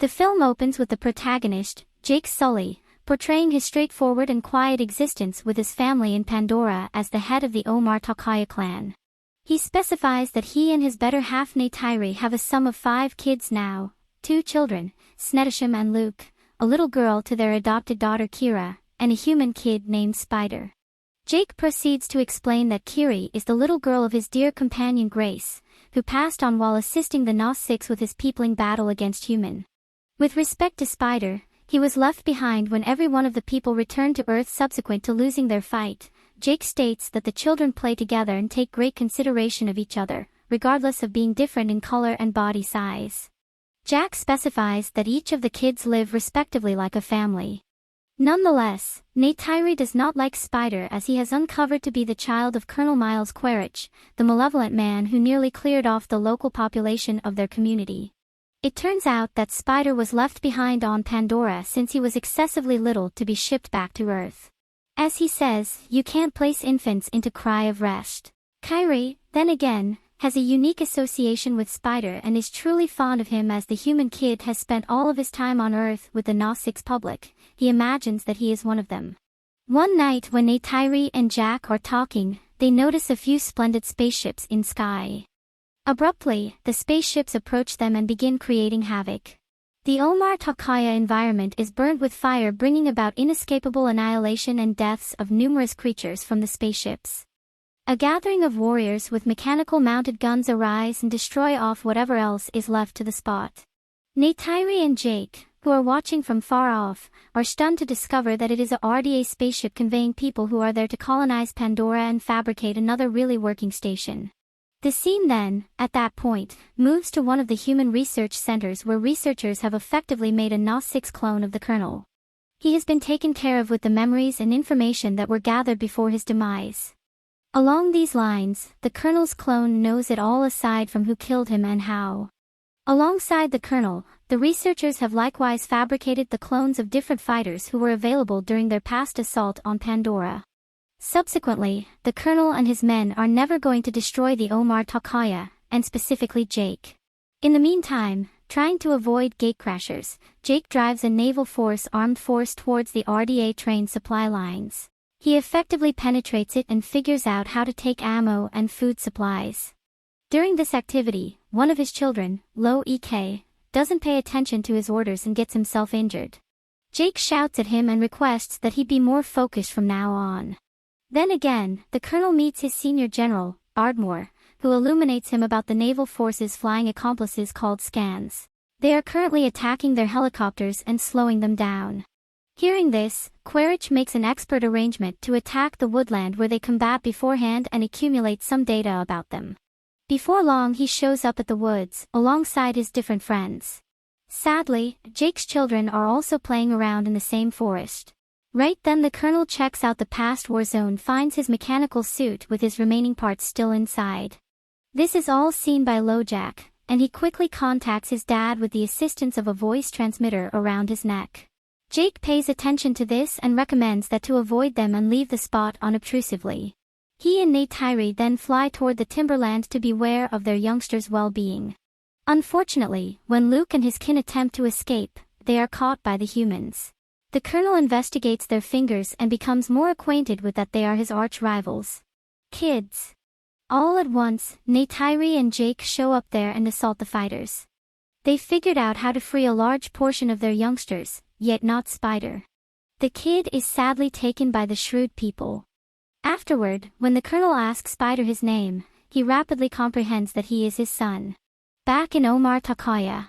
The film opens with the protagonist, Jake Sully, portraying his straightforward and quiet existence with his family in Pandora as the head of the Omar Takaya clan. He specifies that he and his better half Neytiri have a sum of 5 kids now, 2 children, Snetisham and Luke, a little girl to their adopted daughter Kira, and a human kid named Spider. Jake proceeds to explain that Kiri is the little girl of his dear companion Grace, who passed on while assisting the Gnostics with his peopling battle against human. With respect to Spider, he was left behind when every one of the people returned to Earth subsequent to losing their fight. Jake states that the children play together and take great consideration of each other, regardless of being different in color and body size. Jack specifies that each of the kids live respectively like a family. Nonetheless, Neytiri does not like Spider as he has uncovered to be the child of Colonel Miles Quaritch, the malevolent man who nearly cleared off the local population of their community. It turns out that Spider was left behind on Pandora since he was excessively little to be shipped back to Earth. As he says, you can't place infants into cry of rest. Kyrie, then again, has a unique association with Spider and is truly fond of him as the human kid has spent all of his time on Earth with the Gnostics public. He imagines that he is one of them. One night when Neytiri and Jack are talking, they notice a few splendid spaceships in sky. Abruptly, the spaceships approach them and begin creating havoc. The Omar Takaya environment is burned with fire, bringing about inescapable annihilation and deaths of numerous creatures from the spaceships. A gathering of warriors with mechanical mounted guns arise and destroy off whatever else is left to the spot. Neytiri and Jake, who are watching from far off, are stunned to discover that it is a RDA spaceship conveying people who are there to colonize Pandora and fabricate another really working station. The scene then, at that point, moves to one of the human research centers where researchers have effectively made a Gnostics clone of the Colonel. He has been taken care of with the memories and information that were gathered before his demise. Along these lines, the Colonel's clone knows it all aside from who killed him and how. Alongside the Colonel, the researchers have likewise fabricated the clones of different fighters who were available during their past assault on Pandora. Subsequently, the Colonel and his men are never going to destroy the Omar Takaya, and specifically Jake. In the meantime, trying to avoid gatecrashers, Jake drives a naval armed force towards the RDA train supply lines. He effectively penetrates it and figures out how to take ammo and food supplies. During this activity, one of his children, Lo Ek, doesn't pay attention to his orders and gets himself injured. Jake shouts at him and requests that he be more focused from now on. Then again, the Colonel meets his senior general, Ardmore, who illuminates him about the naval force's flying accomplices called Scans. They are currently attacking their helicopters and slowing them down. Hearing this, Quaritch makes an expert arrangement to attack the woodland where they combat beforehand and accumulate some data about them. Before long he shows up at the woods, alongside his different friends. Sadly, Jake's children are also playing around in the same forest. Right then the Colonel checks out the past war zone, finds his mechanical suit with his remaining parts still inside. This is all seen by LoJack, and he quickly contacts his dad with the assistance of a voice transmitter around his neck. Jake pays attention to this and recommends that to avoid them and leave the spot unobtrusively. He and Neytiri then fly toward the timberland to beware of their youngsters' well-being. Unfortunately, when Luke and his kin attempt to escape, they are caught by the humans. The Colonel investigates their fingers and becomes more acquainted with that they are his arch-rivals. Kids. All at once, Neytiri and Jake show up there and assault the fighters. They figured out how to free a large portion of their youngsters, yet not Spider. The kid is sadly taken by the shrewd people. Afterward, when the Colonel asks Spider his name, he rapidly comprehends that he is his son. Back in Omar Takaya,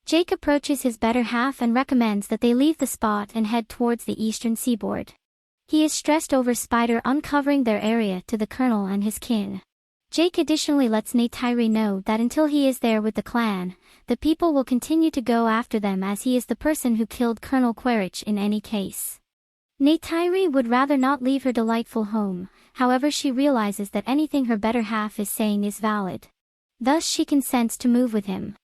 Jake approaches his better half and recommends that they leave the spot and head towards the eastern seaboard. He is stressed over Spider uncovering their area to the Colonel and his kin. Jake additionally lets Neytiri know that until he is there with the clan, the people will continue to go after them as he is the person who killed Colonel Quaritch in any case. Neytiri would rather not leave her delightful home, however she realizes that anything her better half is saying is valid. Thus she consents to move with him.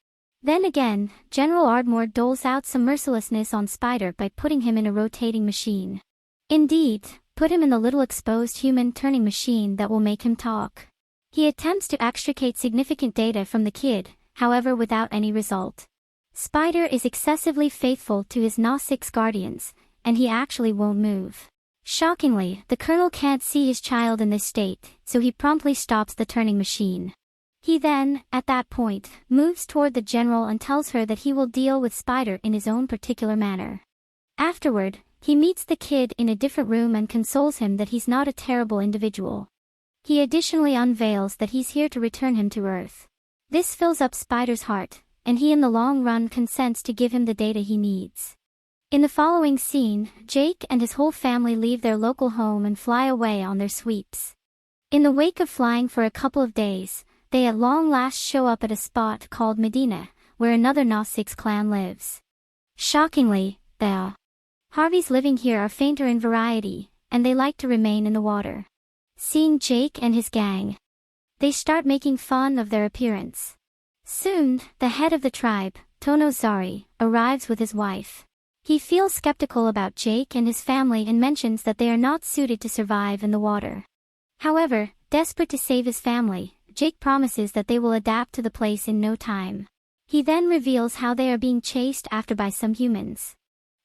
Then again, General Ardmore doles out some mercilessness on Spider by putting him in a rotating machine. Indeed, put him in the little exposed human turning machine that will make him talk. He attempts to extricate significant data from the kid, however without any result. Spider is excessively faithful to his Na-6 guardians, and he actually won't move. Shockingly, the Colonel can't see his child in this state, so he promptly stops the turning machine. He then, at that point, moves toward the General and tells her that he will deal with Spider in his own particular manner. Afterward, he meets the kid in a different room and consoles him that he's not a terrible individual. He additionally unveils that he's here to return him to Earth. This fills up Spider's heart, and he in the long run consents to give him the data he needs. In the following scene, Jake and his whole family leave their local home and fly away on their sweeps. In the wake of flying for a couple of days, they at long last show up at a spot called Medina, where another Na-6 clan lives. Shockingly, the Harveys living here are fainter in variety, and they like to remain in the water. Seeing Jake and his gang, they start making fun of their appearance. Soon, the head of the tribe, Tono Zari, arrives with his wife. He feels skeptical about Jake and his family and mentions that they are not suited to survive in the water. However, desperate to save his family, Jake promises that they will adapt to the place in no time. He then reveals how they are being chased after by some humans.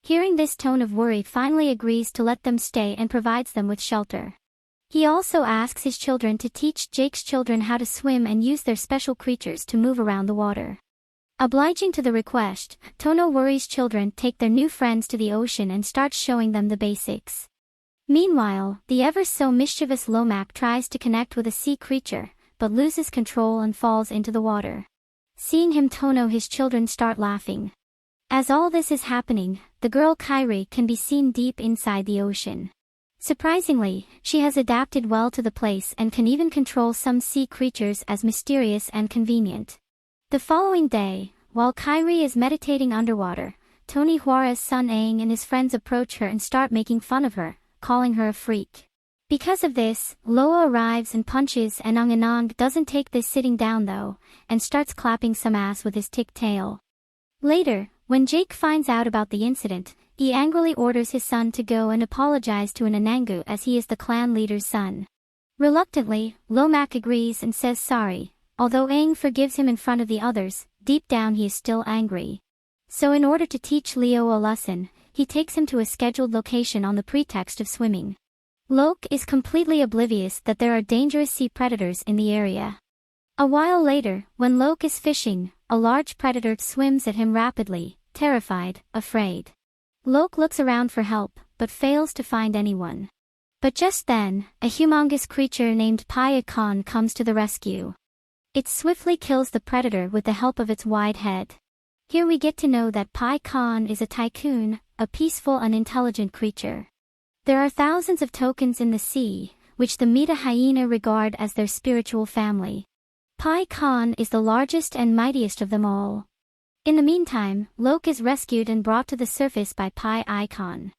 Hearing this, tone of worry finally agrees to let them stay and provides them with shelter. He also asks his children to teach Jake's children how to swim and use their special creatures to move around the water. Obliging to the request, Tono Worry's children take their new friends to the ocean and start showing them the basics. Meanwhile, the ever-so-mischievous Lomac tries to connect with a sea creature, but loses control and falls into the water. Seeing him, his children start laughing. As all this is happening, the girl Kyrie can be seen deep inside the ocean. Surprisingly, she has adapted well to the place and can even control some sea creatures as mysterious and convenient. The following day, while Kyrie is meditating underwater, Tony Juarez's son Aang and his friends approach her and start making fun of her, calling her a freak. Because of this, Loa arrives and punches and Anang doesn't take this sitting down though, and starts clapping some ass with his tick tail. Later, when Jake finds out about the incident, he angrily orders his son to go and apologize to an Anangu as he is the clan leader's son. Reluctantly, Lomac agrees and says sorry. Although Aang forgives him in front of the others, deep down he is still angry. So in order to teach Leo a lesson, he takes him to a scheduled location on the pretext of swimming. Locke is completely oblivious that there are dangerous sea predators in the area. A while later, when Locke is fishing, a large predator swims at him rapidly, terrified, afraid. Locke looks around for help, but fails to find anyone. But just then, a humongous creature named Paya Khan comes to the rescue. It swiftly kills the predator with the help of its wide head. Here we get to know that Pai Khan is a tycoon, a peaceful and intelligent creature. There are thousands of tokens in the sea, which the Meta hyena regard as their spiritual family. Pai Khan is the largest and mightiest of them all. In the meantime, Locke is rescued and brought to the surface by Pai Khan.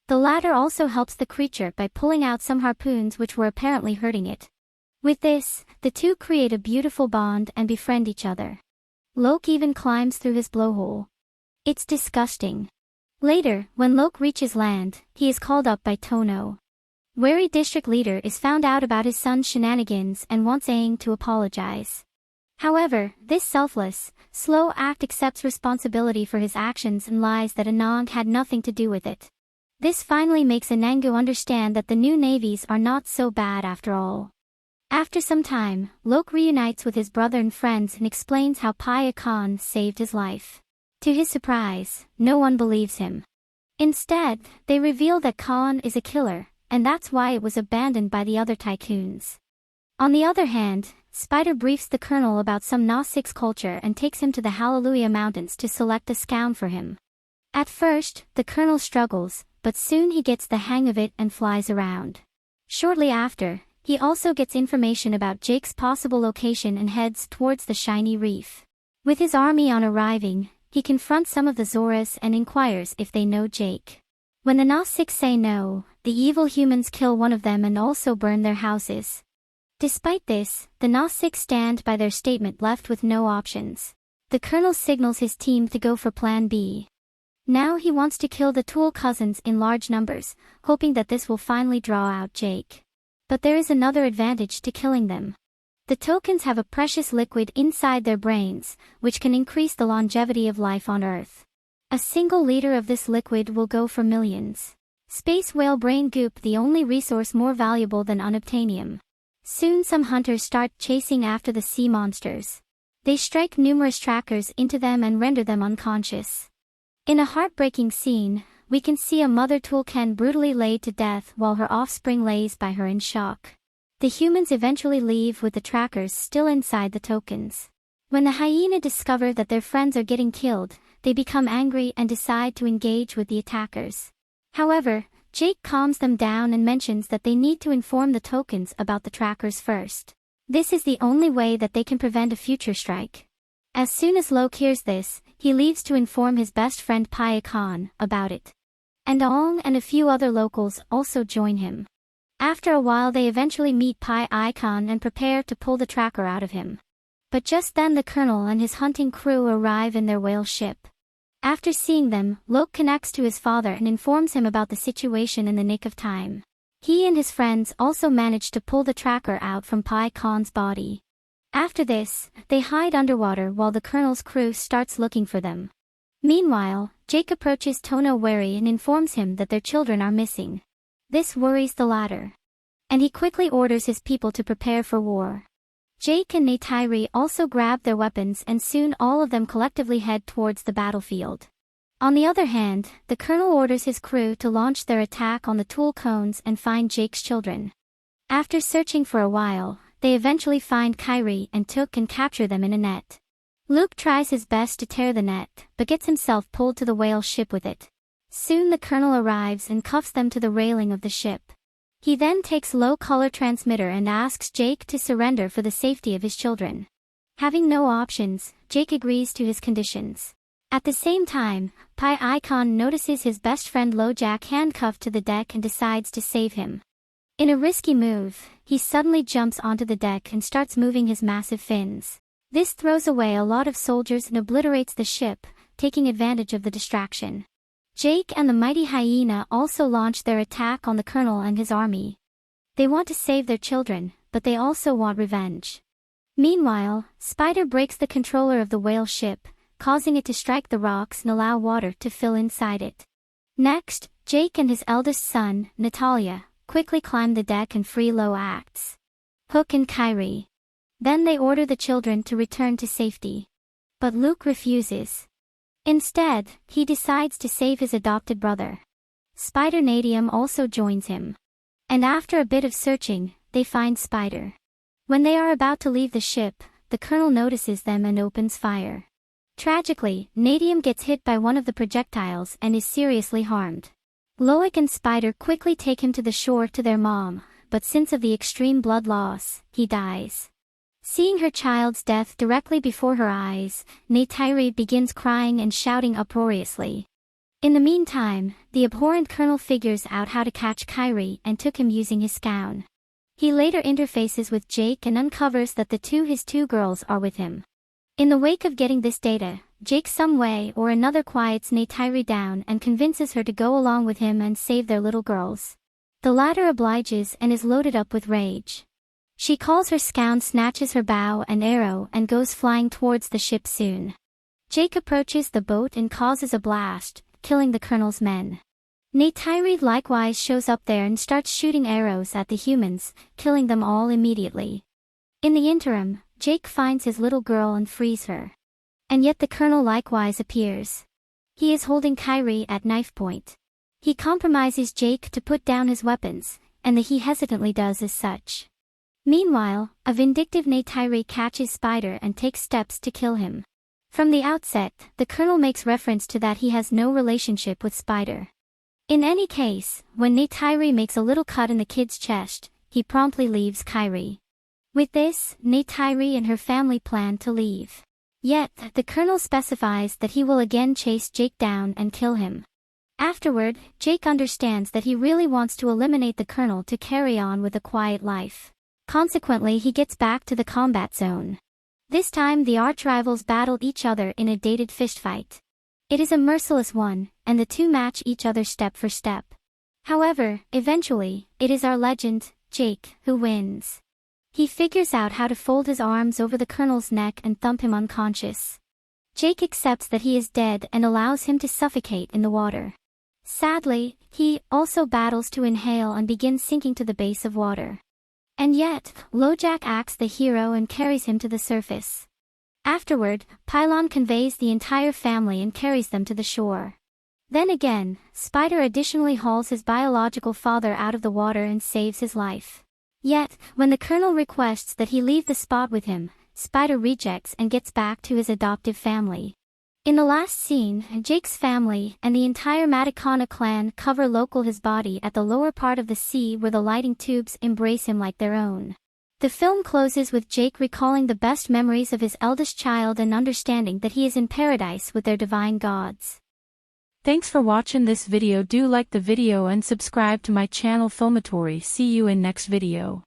The latter also helps the creature by pulling out some harpoons which were apparently hurting it. With this, the two create a beautiful bond and befriend each other. Locke even climbs through his blowhole. It's disgusting. Later, when Locke reaches land, he is called up by Tono. Wary district leader is found out about his son's shenanigans and wants Aang to apologize. However, this selfless, slow act accepts responsibility for his actions and lies that Anang had nothing to do with it. This finally makes Anangu understand that the new navies are not so bad after all. After some time, Locke reunites with his brother and friends and explains how Paya Khan saved his life. To his surprise, no one believes him. Instead, they reveal that Khan is a killer, and that's why it was abandoned by the other tycoons. On the other hand, Spider briefs the colonel about some Na-6 culture and takes him to the Hallelujah Mountains to select a scout for him. At first, the colonel struggles, but soon he gets the hang of it and flies around. Shortly after, he also gets information about Jake's possible location and heads towards the shiny reef. With his army on arriving, he confronts some of the Zoras and inquires if they know Jake. When the Na-6 say no, the evil humans kill one of them and also burn their houses. Despite this, the Na-6 stand by their statement, left with no options. The colonel signals his team to go for Plan B. Now he wants to kill the Tool cousins in large numbers, hoping that this will finally draw out Jake. But there is another advantage to killing them. The tokens have a precious liquid inside their brains, which can increase the longevity of life on Earth. A single liter of this liquid will go for millions. Space whale brain goop, the only resource more valuable than unobtainium. Soon some hunters start chasing after the sea monsters. They strike numerous trackers into them and render them unconscious. In a heartbreaking scene, we can see a mother toucan brutally laid to death while her offspring lays by her in shock. The humans eventually leave with the trackers still inside the tokens. When the hyena discover that their friends are getting killed, they become angry and decide to engage with the attackers. However, Jake calms them down and mentions that they need to inform the tokens about the trackers first. This is the only way that they can prevent a future strike. As soon as Locke hears this, he leaves to inform his best friend Pai Khan about it. And Ong and a few other locals also join him. After a while they eventually meet Pai Khan and prepare to pull the tracker out of him. But just then the colonel and his hunting crew arrive in their whale ship. After seeing them, Locke connects to his father and informs him about the situation in the nick of time. He and his friends also manage to pull the tracker out from Pai Khan's body. After this, they hide underwater while the colonel's crew starts looking for them. Meanwhile, Jake approaches Tono wary and informs him that their children are missing. This worries the latter. And he quickly orders his people to prepare for war. Jake and Neytiri also grab their weapons and soon all of them collectively head towards the battlefield. On the other hand, the colonel orders his crew to launch their attack on the tool cones and find Jake's children. After searching for a while, they eventually find Kyrie and Took and capture them in a net. Luke tries his best to tear the net, but gets himself pulled to the whale ship with it. Soon the colonel arrives and cuffs them to the railing of the ship. He then takes low-color transmitter and asks Jake to surrender for the safety of his children. Having no options, Jake agrees to his conditions. At the same time, Pai Khan notices his best friend LoJack handcuffed to the deck and decides to save him. In a risky move, he suddenly jumps onto the deck and starts moving his massive fins. This throws away a lot of soldiers and obliterates the ship, taking advantage of the distraction. Jake and the mighty hyena also launch their attack on the colonel and his army. They want to save their children, but they also want revenge. Meanwhile, Spider breaks the controller of the whale ship, causing it to strike the rocks and allow water to fill inside it. Next, Jake and his eldest son, Natalia, quickly climb the deck and free Loax, Hook and Kyrie. Then they order the children to return to safety. But Luke refuses. Instead, he decides to save his adopted brother. Spider Nadium also joins him. And after a bit of searching, they find Spider. When they are about to leave the ship, the colonel notices them and opens fire. Tragically, Nadium gets hit by one of the projectiles and is seriously harmed. Loic and Spider quickly take him to the shore to their mom, but since of the extreme blood loss, he dies. Seeing her child's death directly before her eyes, Neytiri begins crying and shouting uproariously. In the meantime, the abhorrent colonel figures out how to catch Kyrie and took him using his scown. He later interfaces with Jake and uncovers that his two girls are with him. In the wake of getting this data, Jake some way or another quiets Neytiri down and convinces her to go along with him and save their little girls. The latter obliges and is loaded up with rage. She calls her scown, snatches her bow and arrow and goes flying towards the ship soon. Jake approaches the boat and causes a blast, killing the colonel's men. Neytiri likewise shows up there and starts shooting arrows at the humans, killing them all immediately. In the interim, Jake finds his little girl and frees her. And yet the colonel likewise appears. He is holding Kyrie at knife point. He compromises Jake to put down his weapons, and he hesitantly does as such. Meanwhile, a vindictive Neytiri catches Spider and takes steps to kill him. From the outset, the colonel makes reference to that he has no relationship with Spider. In any case, when Neytiri makes a little cut in the kid's chest, he promptly leaves Kyrie. With this, Neytiri and her family plan to leave. Yet, the colonel specifies that he will again chase Jake down and kill him. Afterward, Jake understands that he really wants to eliminate the colonel to carry on with a quiet life. Consequently, he gets back to the combat zone. This time the arch-rivals battle each other in a dated fistfight. It is a merciless one, and the two match each other step for step. However, eventually, it is our legend, Jake, who wins. He figures out how to fold his arms over the Colonel's neck and thump him unconscious. Jake accepts that he is dead and allows him to suffocate in the water. Sadly, he also battles to inhale and begins sinking to the base of water. And yet, LoJack acts the hero and carries him to the surface. Afterward, Pylon conveys the entire family and carries them to the shore. Then again, Spider additionally hauls his biological father out of the water and saves his life. Yet, when the Colonel requests that he leave the spot with him, Spider rejects and gets back to his adoptive family. In the last scene, Jake's family and the entire Matakana clan cover his body at the lower part of the sea where the lighting tubes embrace him like their own. The film closes with Jake recalling the best memories of his eldest child and understanding that he is in paradise with their divine gods. Thanks for watching this video. Do like the video and subscribe to my channel Filmatory. See you in next video.